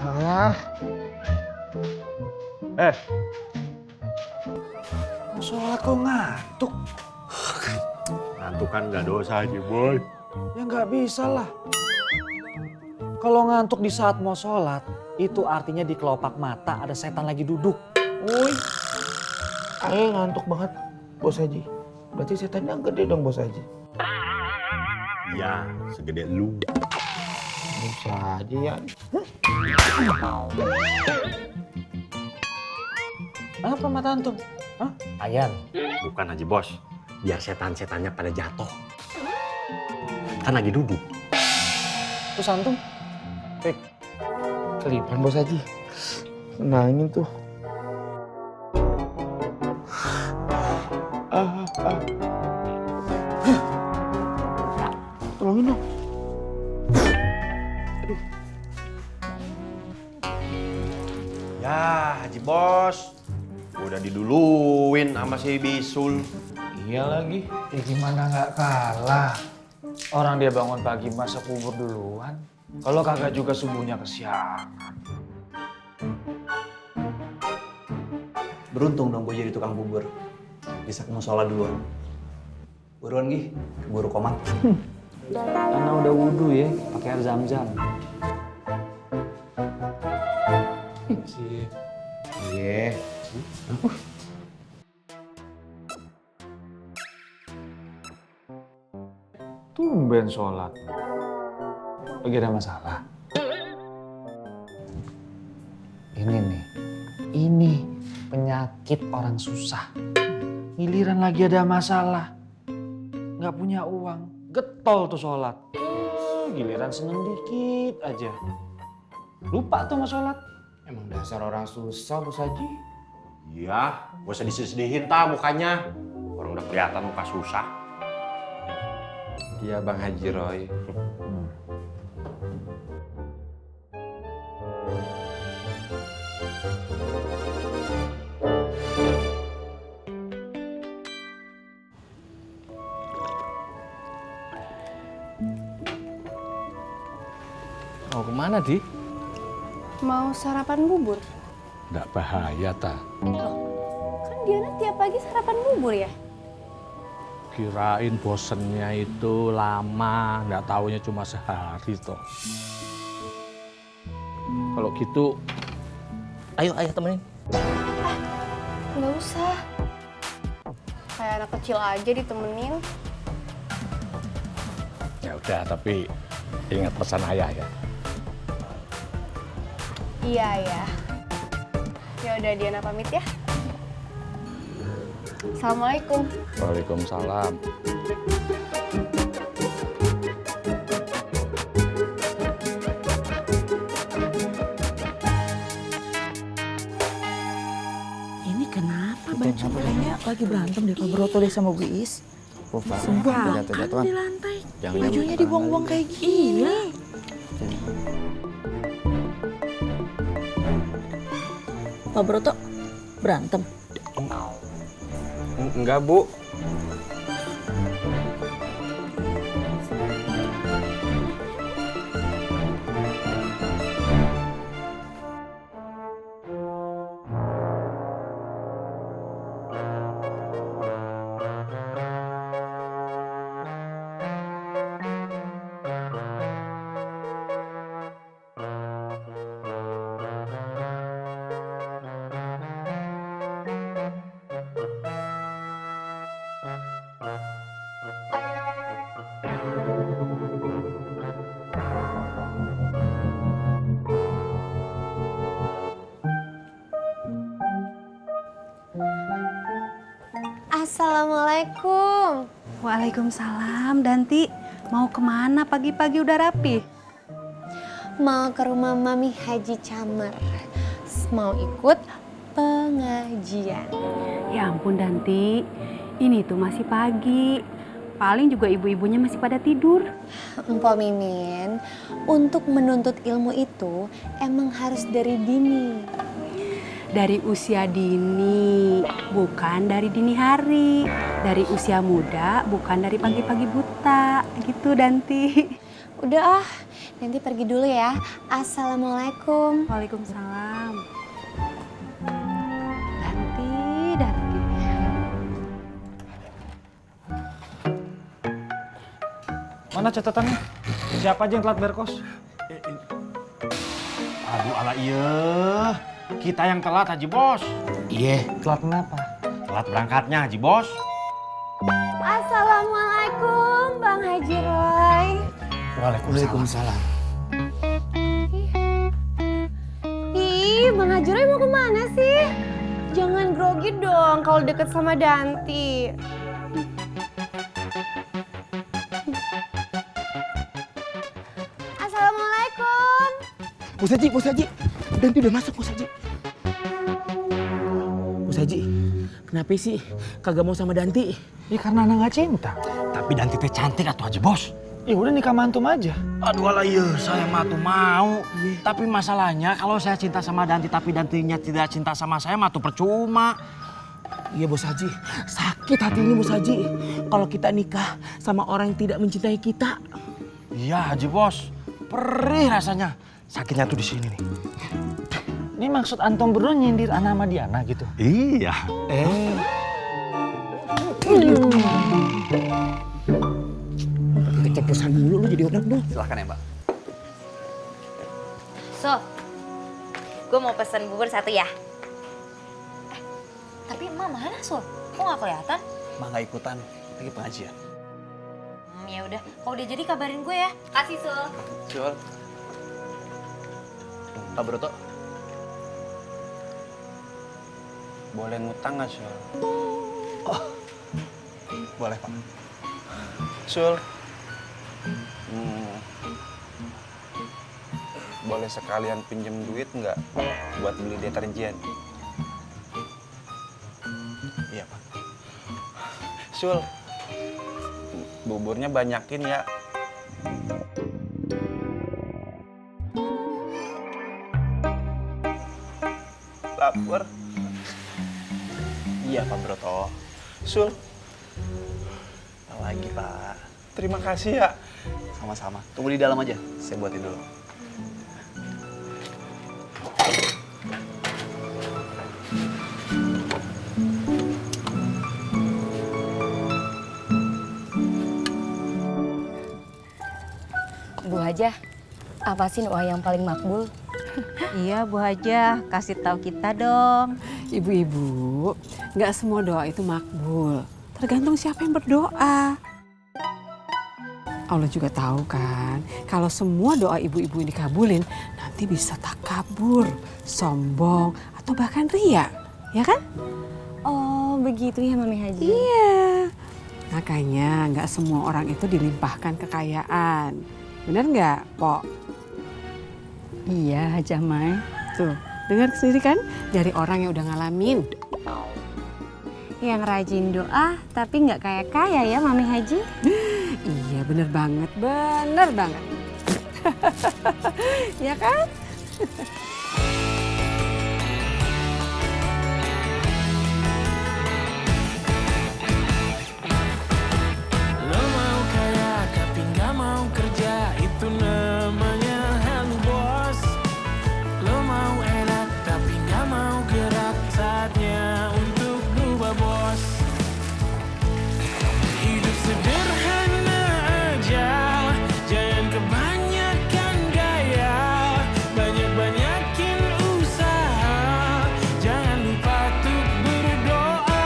Ah. Mau sholat kok ngantuk? Ngantuk kan nggak dosa Haji Boy. Ya nggak bisa lah. Kalau ngantuk di saat mau sholat, itu artinya di kelopak mata ada setan lagi duduk. Woi. Ayo ngantuk banget, Bos Haji. Berarti setannya gede dong, Bos Haji. Iya, segede lu. Bisa aja ya. Apa mata antum? Hah? Ayan. Bukan Haji Bos, biar setan-setannya pada jatuh. Kan lagi duduk. Terus antum? Pik. Kelipan, Bos Haji. Senangin tuh. Tolongin dong. Ya Haji Bos, udah diduluin sama si Bisul. Iya lagi. Ya gimana nggak kalah? Orang dia bangun pagi masa kubur duluan. Kalau kagak juga subuhnya kesiangan. Beruntung dong gue jadi tukang bubur. Bisa ke musola duluan. Buruan Gih, keburu komat. Karena udah wudhu ya, pakai air zam-zam. Iya. Tumben sholat. Lagi ada masalah. Ini penyakit orang susah. Giliran lagi ada masalah, nggak punya uang, getol tuh sholat. Giliran seneng dikit aja, lupa tuh sama sholat. Emang dasar orang susah, Bos Haji. Iya, gak usah disedih-sedihin ta mukanya. Orang udah kelihatan muka susah. Iya, Bang Haji Roy. Mau kemana, Di? Mau sarapan bubur? Nggak bahaya, ta. Kan Diana tiap pagi sarapan bubur ya? Kirain bosennya itu lama, nggak taunya cuma sehari, toh. Kalau gitu, ayo temenin. Nggak usah. Kayak anak kecil aja ditemenin. Ya udah, tapi ingat pesan ayah ya. Iya ya. Ya udah Diana pamit ya. Assalamualaikum. Waalaikumsalam. Ini kenapa baju kayaknya lagi berantem deh Pak Broto deh sama Bu Iis. Sumpah, jatuh-jatuhan di lantai. Bajunya dibuang-buang kayak gini. Iya. Pak Broto berantem. Enggak, Bu. Assalamualaikum. Waalaikumsalam, Danti. Mau kemana pagi-pagi udah rapi? Mau ke rumah Mami Haji Camar. Mau ikut pengajian. Ya ampun, Danti. Ini tuh masih pagi. Paling juga ibu-ibunya masih pada tidur. Empo Mimin, untuk menuntut ilmu itu emang harus dari dini. Dari usia dini, bukan dari dini hari. Dari usia muda, bukan dari pagi-pagi buta. Gitu, Danti. Udah ah, Nanti pergi dulu ya. Assalamualaikum. Waalaikumsalam. Danti. Mana catatannya? Siapa aja yang telat bayar kos? Aduh ala iya. Kita yang telat Haji Bos. Iya. Telat kenapa? Telat berangkatnya Haji Bos. Assalamualaikum Bang Haji Roy. Waalaikumsalam. Ih, Bang Haji Roy mau kemana sih? Jangan grogi dong kalau deket sama Danti. Assalamualaikum. Bos Haji. Danti udah masuk, Bos Haji. Bos Haji, kenapa sih kagak mau sama Danti? Ya karena anak gak cinta. Tapi Danti teh cantik atuh Haji Bos. Ya udah nikah mantum aja. Aduh ala iya, saya mah tuh mau. Tapi masalahnya kalau saya cinta sama Danti tapi Dantinya tidak cinta sama saya mah tuh percuma. Iya Bos Haji, sakit hati ini Bos Haji. Kalau kita nikah sama orang yang tidak mencintai kita. Iya Haji Bos, perih rasanya. Sakitnya tuh di sini nih. Ini maksud antum berdua nyindir Ana sama Diana gitu? Iya. Keceplosan mulu lu jadi orang dong. Silahkan ya Mbak. So, gue mau pesen bubur 1 ya. Tapi emak mana So? Kok gak kelihatan? Mbak nggak ikutan, lagi pengajian. Ya udah, kalau udah jadi kabarin gue ya. Kasih So. Sul. Pak Broto. Boleh ngutang nggak Sul? Boleh Pak. Sul. Boleh sekalian pinjem duit nggak buat beli deterjen? Iya Pak. Sul, buburnya banyakin ya. Lapar. Iya Pak Broto. Sul, Apa lagi Pak? terima kasih ya. Sama-sama. Tunggu di dalam aja, saya buatin dulu. Bu Hajah, apa sih doa yang paling makbul? Iya Bu Hajah, kasih tahu kita dong. Ibu-ibu, nggak semua doa itu makbul. Tergantung siapa yang berdoa. Allah juga tahu kan, kalau semua doa ibu-ibu ini dikabulin, nanti bisa takabur, sombong, atau bahkan ria, ya kan? Oh, begitu ya Mami Haji. Iya. Makanya nggak semua orang itu dilimpahkan kekayaan. Bener nggak, Pok? Iya Hajah Mai. Tuh, dengar sendiri kan dari orang yang udah ngalamin. Yang rajin doa tapi nggak kaya-kaya ya Mami Haji. Iya bener banget, bener banget. Ya kan? Lo mau kaya tapi nggak mau kerja, itu namanya hell bos. Lo mau enak tapi nggak mau gerak, saatnya untuk berubah bos. Hidup sederhana aja, jangan kebanyakan gaya, banyak-banyakin usaha, jangan lupa untuk berdoa.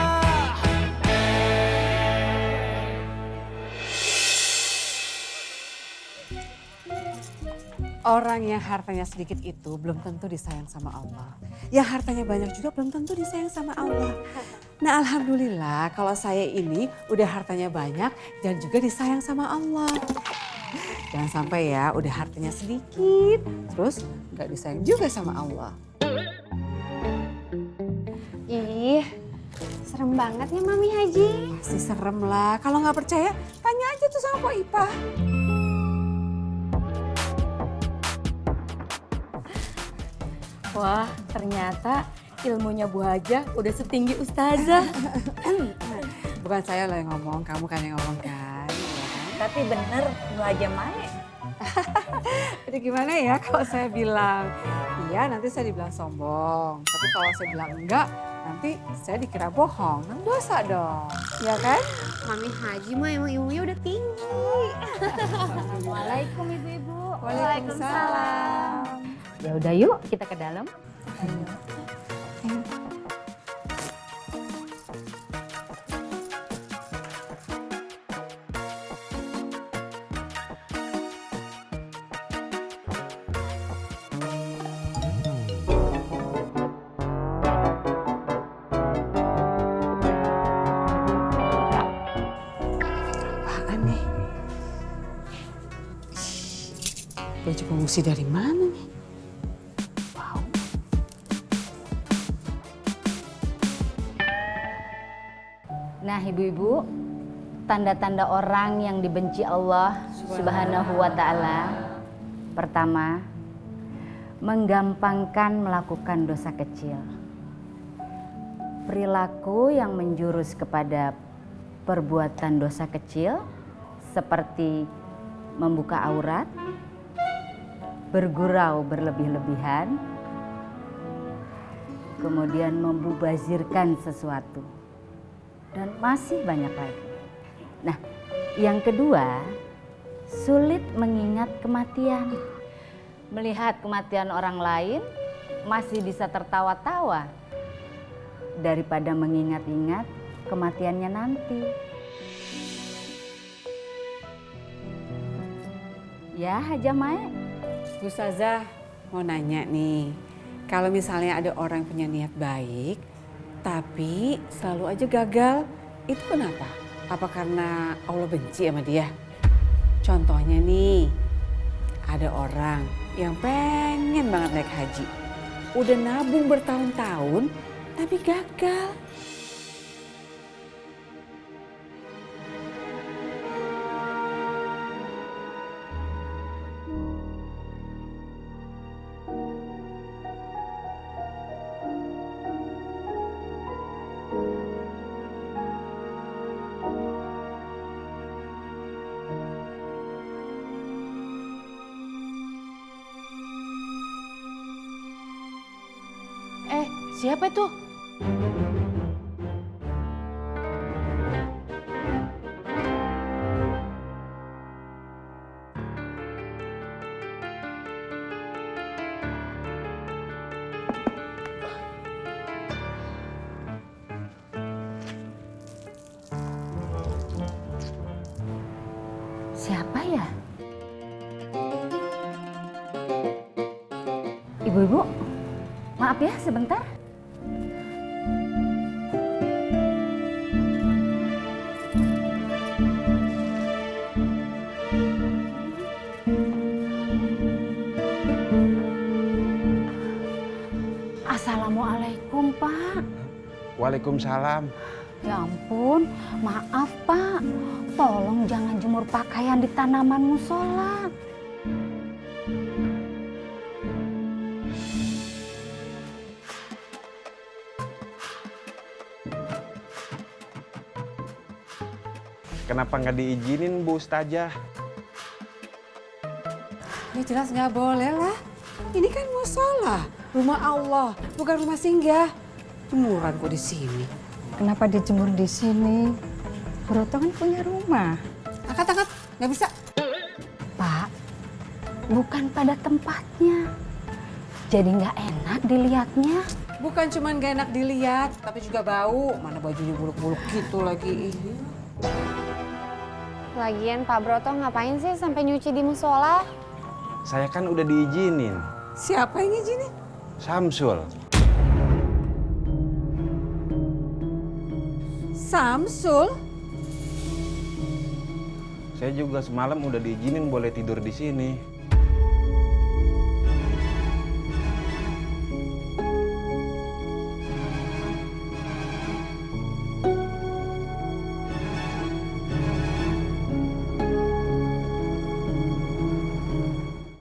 Orang yang hartanya sedikit itu belum tentu disayang sama Allah. Yang hartanya banyak juga belum tentu disayang sama Allah. Nah alhamdulillah kalau saya ini udah hartanya banyak dan juga disayang sama Allah. Jangan sampai ya udah hartanya sedikit terus nggak disayang juga sama Allah. Ih, serem banget ya Mami Haji. Pasti serem lah. Kalau nggak percaya tanya aja tuh sama Pok Ipah. Wah, ternyata ilmunya Bu Hajah udah setinggi Ustazah. Bukan saya lah yang ngomong, kamu kan yang ngomong kan. Tapi bener Bu Hajah Mae. Jadi gimana ya kalau saya bilang iya nanti saya dibilang sombong. Tapi kalau saya bilang enggak nanti saya dikira bohong. Kan dosa dong, ya kan? Mami Haji mah emang ilmunya udah tinggi. Assalamualaikum ibu-ibu. Waalaikumsalam. Ya udah yuk kita ke dalam. Apaan nih? Baju pengungsi dari mana nih? Wow. Nah ibu-ibu, tanda-tanda orang yang dibenci Allah Subhanahu wa ta'ala. Pertama, menggampangkan melakukan dosa kecil. Perilaku yang menjurus kepada perbuatan dosa kecil seperti membuka aurat, bergurau berlebih-lebihan, kemudian membubazirkan sesuatu, dan masih banyak lagi. Nah, yang kedua, sulit mengingat kematian. Melihat kematian orang lain masih bisa tertawa-tawa daripada mengingat-ingat kematiannya nanti. Ya, Hajah Mae. Bu Ustazah mau nanya nih, kalau misalnya ada orang yang punya niat baik, tapi selalu aja gagal, itu kenapa? Apa karena Allah benci sama dia? Contohnya nih, ada orang yang pengen banget naik haji. Udah nabung bertahun-tahun, tapi gagal. Siapa itu? Siapa ya? Ibu-ibu, maaf ya sebentar. Assalamualaikum, Pak. Waalaikumsalam. Ya ampun, maaf Pak. Tolong jangan jemur pakaian di tanaman musola. Kenapa nggak diizinin Bu Ustazah? Ya jelas nggak boleh lah. Ini kan musola, rumah Allah, bukan rumah singgah. Jemuran kok di sini. Kenapa dijemur di sini? Broto kan punya rumah. Angkat, nggak bisa. Pak, bukan pada tempatnya. Jadi nggak enak dilihatnya. Bukan cuman gak enak dilihat, tapi juga bau. Mana bajunya buluk-buluk gitu lagi. Lagian Pak Broto ngapain sih sampai nyuci di musola? Saya kan udah diizinin. Siapa yang ngizinin? Samsul. Samsul? Saya juga semalam udah diizinin boleh tidur di sini.